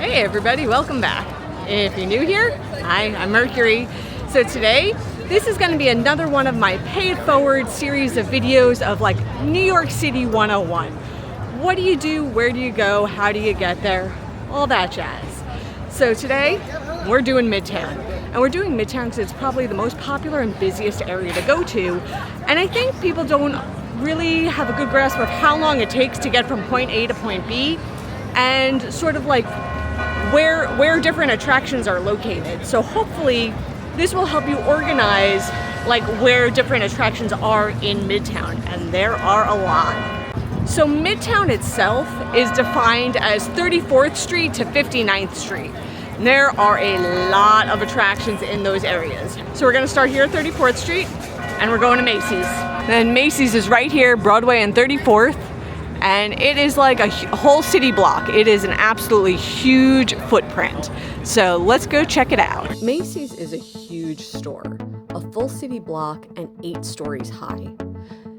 Hey everybody, welcome back. If you're new here, hi, I'm Mercury. So today, this is going to be another one of my pay it forward series of videos of like New York City 101. What do you do, where do you go, how do you get there, all that jazz. So today, we're doing Midtown. And we're doing Midtown because it's probably the most popular and busiest area to go to. And I think people don't really have a good grasp of how long it takes to get from point A to point B and sort of like where different attractions are located. So hopefully this will help you organize like where different attractions are in Midtown, and there are a lot. So Midtown itself is defined as 34th Street to 59th Street. And there are a lot of attractions in those areas. So we're gonna start here at 34th Street and we're going to Macy's. Then Macy's is right here, Broadway and 34th. And it is like a whole city block. It is an absolutely huge footprint. So let's go check it out. Macy's is a huge store, a full city block and 8 stories high.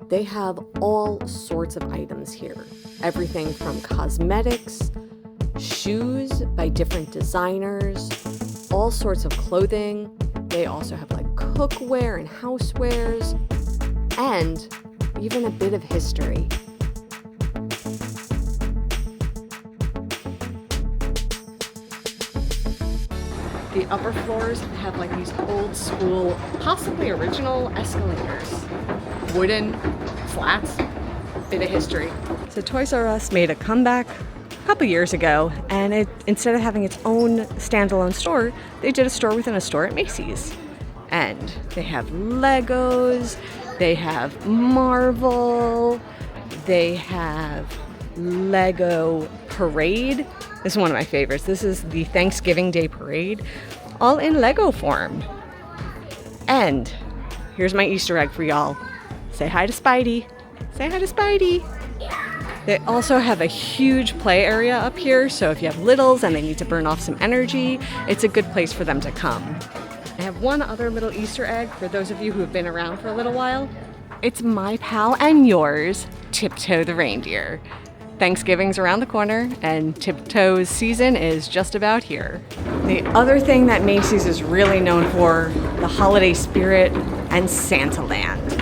They have all sorts of items here. Everything from cosmetics, shoes by different designers, all sorts of clothing. They also have like cookware and housewares, and even a bit of history. The upper floors have like these old school, possibly original escalators. Wooden, slats, bit of history. So Toys R Us made a comeback a couple years ago, and instead of having its own standalone store, they did a store within a store at Macy's. And they have Legos, they have Marvel, they have Lego Parade. This is one of my favorites. This is the Thanksgiving Day Parade, all in Lego form. And here's my Easter egg for y'all. Say hi to Spidey. Say hi to Spidey. They also have a huge play area up here, so if you have littles and they need to burn off some energy, it's a good place for them to come. I have one other little Easter egg for those of you who have been around for a little while. It's my pal and yours, Tiptoe the reindeer. Thanksgiving's around the corner and Tiptoe's season is just about here. The other thing that Macy's is really known for, the holiday spirit and Santaland.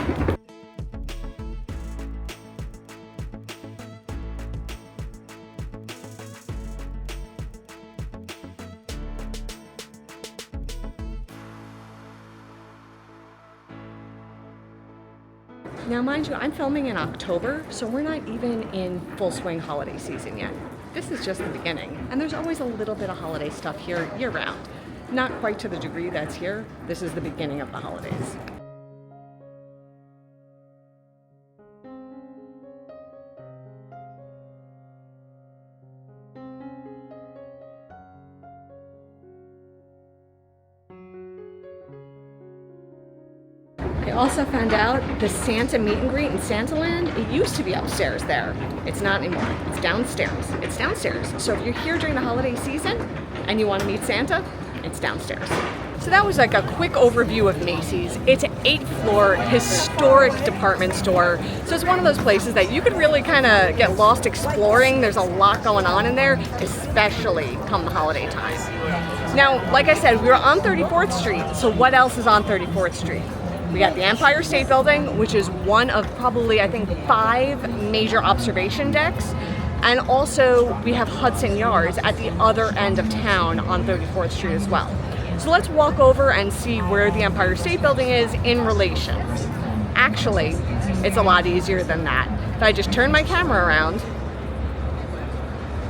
Now mind you, I'm filming in October, so we're not even in full swing holiday season yet. This is just the beginning, and there's always a little bit of holiday stuff here year-round. Not quite to the degree that's here. This is the beginning of the holidays. I also found out the Santa meet and greet in Santaland, it used to be upstairs there. It's not anymore. It's downstairs. It's downstairs. So if you're here during the holiday season and you want to meet Santa, it's downstairs. So that was like a quick overview of Macy's. It's an 8th-floor historic department store. So it's one of those places that you could really kind of get lost exploring. There's a lot going on in there, especially come the holiday time. Now, like I said, we were on 34th Street. So what else is on 34th Street? We got the Empire State Building, which is one of probably, I think, 5 major observation decks. And also we have Hunsdon Yards at the other end of town on 34th Street as well. So let's walk over and see where the Empire State Building is in relation. Actually, it's a lot easier than that. If I just turn my camera around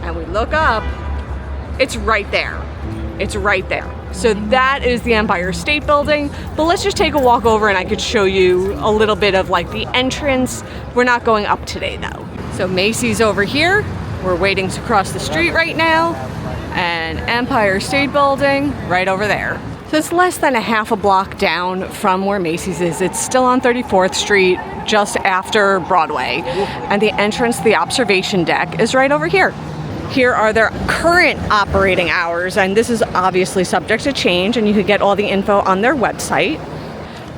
and we look up, it's right there. It's right there. So that is the Empire State Building, but let's just take a walk over and I could show you a little bit of like the entrance. We're not going up today though. So Macy's over here. We're waiting to cross the street right now, and Empire State Building right over there. So it's less than a half a block down from where Macy's is. It's still on 34th Street, just after Broadway. And the entrance to the observation deck is right over here. Here are their current operating hours, and this is obviously subject to change, and you can get all the info on their website.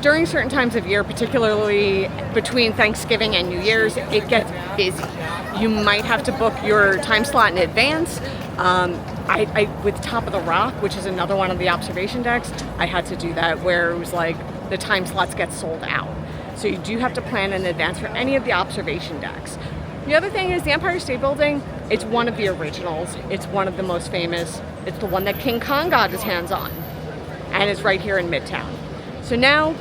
During certain times of year, particularly between Thanksgiving and New Year's, it gets busy. You might have to book your time slot in advance. I with Top of the Rock, which is another one of the observation decks, I had to do that where it was like the time slots get sold out. So you do have to plan in advance for any of the observation decks. The other thing is the Empire State Building, it's one of the originals. It's one of the most famous. It's the one that King Kong got his hands on. And it's right here in Midtown. So now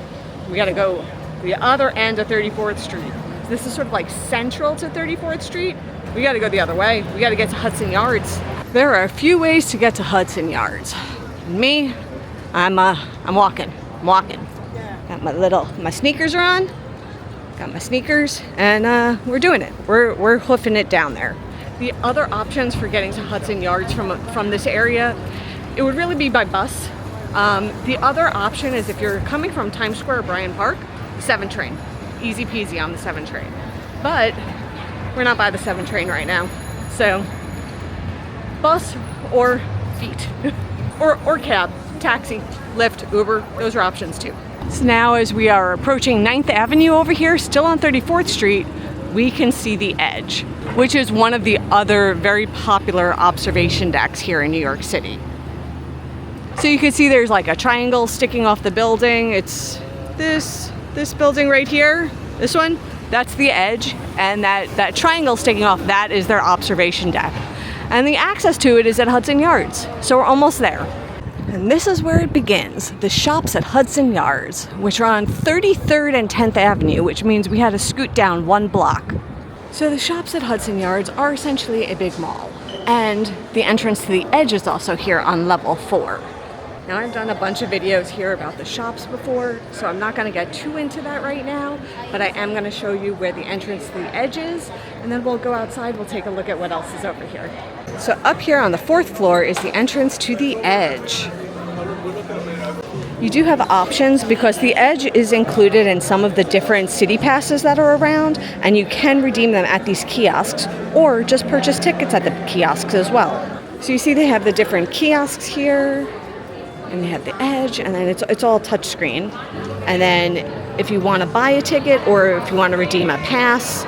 we gotta go the other end of 34th Street. This is sort of like central to 34th Street. We gotta go the other way. We gotta get to Hudson Yards. There are a few ways to get to Hudson Yards. Me, I'm walking. Got my sneakers are on. Got my sneakers, and we're doing it. We're hoofing it down there. The other options for getting to Hudson Yards from this area, it would really be by bus. The other option is if you're coming from Times Square or Bryant Park, 7 train. Easy peasy on the 7 train. But we're not by the 7 train right now. So bus or feet or cab, taxi, Lyft, Uber, those are options too. So now as we are approaching 9th Avenue over here, still on 34th Street, we can see the Edge, which is one of the other very popular observation decks here in New York City. So you can see there's like a triangle sticking off the building. It's this building right here, this one, that's the Edge, and that triangle sticking off, that is their observation deck. And the access to it is at Hudson Yards, so we're almost there. And this is where it begins, the shops at Hudson Yards, which are on 33rd and 10th Avenue, which means we had to scoot down 1 block. So the shops at Hudson Yards are essentially a big mall, and the entrance to the Edge is also here on level 4. Now I've done a bunch of videos here about the shops before, so I'm not going to get too into that right now, but I am going to show you where the entrance to the Edge is, and then we'll go outside, we'll take a look at what else is over here. So up here on the 4th floor is the entrance to the Edge. You do have options because the Edge is included in some of the different city passes that are around, and you can redeem them at these kiosks or just purchase tickets at the kiosks as well. So you see they have the different kiosks here, and they have the Edge, and then it's all touchscreen. And then if you want to buy a ticket or if you want to redeem a pass,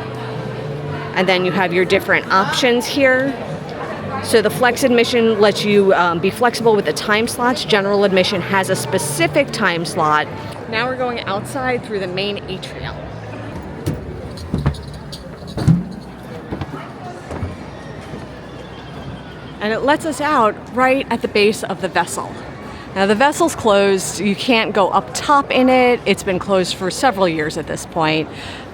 and then you have your different options here. So the flex admission lets you be flexible with the time slots. General admission has a specific time slot. Now we're going outside through the main atrium. And it lets us out right at the base of the vessel. Now the vessel's closed, you can't go up top in it. It's been closed for several years at this point,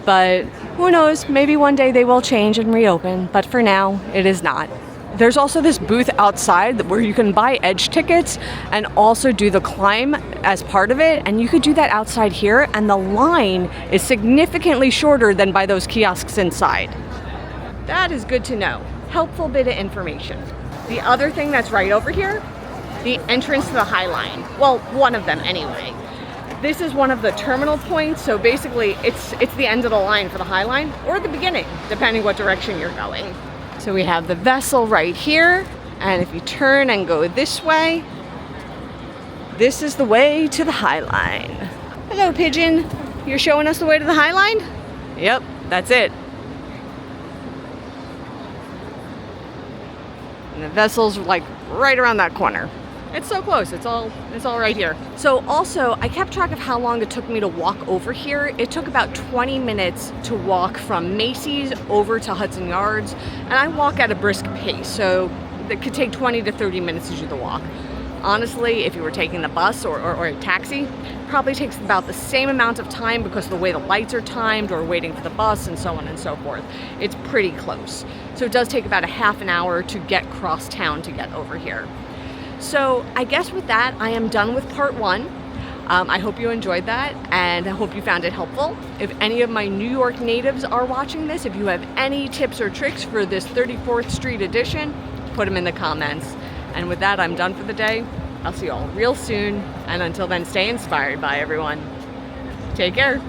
but who knows, maybe one day they will change and reopen, but for now, it is not. There's also this booth outside where you can buy Edge tickets and also do the climb as part of it, and you could do that outside here, and the line is significantly shorter than by those kiosks inside. That is good to know. Helpful bit of information. The other thing that's right over here, the entrance to the Highline. Well, one of them anyway. This is one of the terminal points, so basically it's the end of the line for the Highline, or the beginning, depending what direction you're going. So we have the vessel right here, and if you turn and go this way, this is the way to the Highline. Hello, pigeon. You're showing us the way to the Highline? Yep, that's it. And the vessel's like right around that corner. It's so close, it's all right here. So also, I kept track of how long it took me to walk over here. It took about 20 minutes to walk from Macy's over to Hudson Yards, and I walk at a brisk pace, so it could take 20 to 30 minutes to do the walk. Honestly, if you were taking the bus or a taxi, it probably takes about the same amount of time because of the way the lights are timed or waiting for the bus and so on and so forth. It's pretty close. So it does take about a half an hour to get cross town to get over here. So I guess with that, I am done with part 1. I hope you enjoyed that, and I hope you found it helpful. If any of my New York natives are watching this, if you have any tips or tricks for this 34th Street edition, put them in the comments. And with that, I'm done for the day. I'll see you all real soon, and until then, stay inspired. Bye, everyone. Take care.